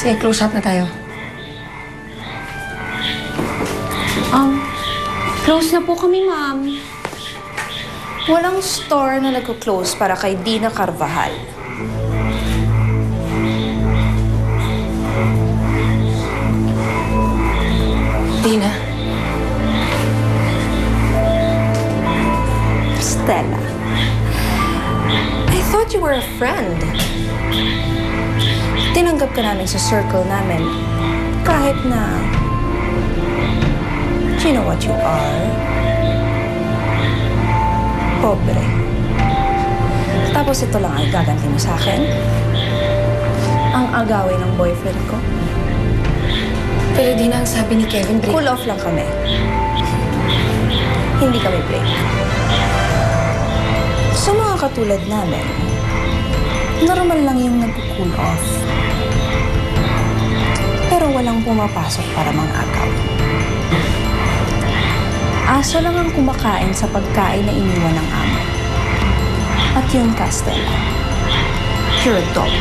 Sige, close up na tayo. Close na po kami, ma'am. Walang store na nagko-close para kay Dina Carvajal. Dina. Stella. I thought you were a friend. Tinanggap ka namin sa circle namin. Kahit na... Do you know what you are? Pobre. Tapos ito lang ay gaganti mo sa akin? Ang agawin ng boyfriend ko? Pero Dina, ang sabi ni Kevin, Cool off lang kami. Hindi kami break. Sa mga katulad namin, normal lang yung nag-cool off. Pero walang pumapasok para mga agaw. Aso lang ang kumakain sa pagkain na iniwan ng amo. At yun, Stella. You're a dog.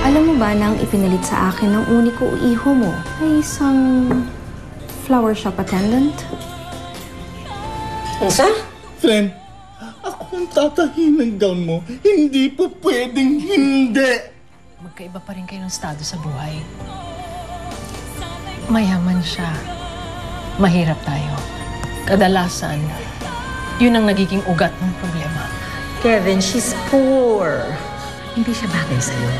Alam mo ba na ang ipinalit sa akin ng uniko iho mo ay isang flower shop attendant? Isa? Friend, ako ang tatahin ng gown mo. Hindi po pwedeng hindi. Magkaiba pa rin kayo ng estado sa buhay. Mayaman siya. Mahirap tayo. Kadalasan, yun ang nagiging ugat ng problema. Kevin, she's poor. Hindi siya bagay sa'yo.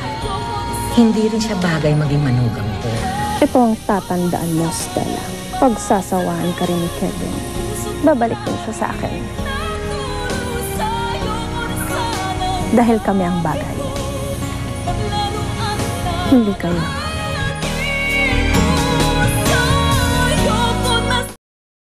Hindi rin siya bagay maging manugang ko. Ito ang tatandaan mo, Stella. Pagsasawaan ka rin ni Kevin, babalik din siya sa akin. Dahil kami ang bagay. Hindi kayo.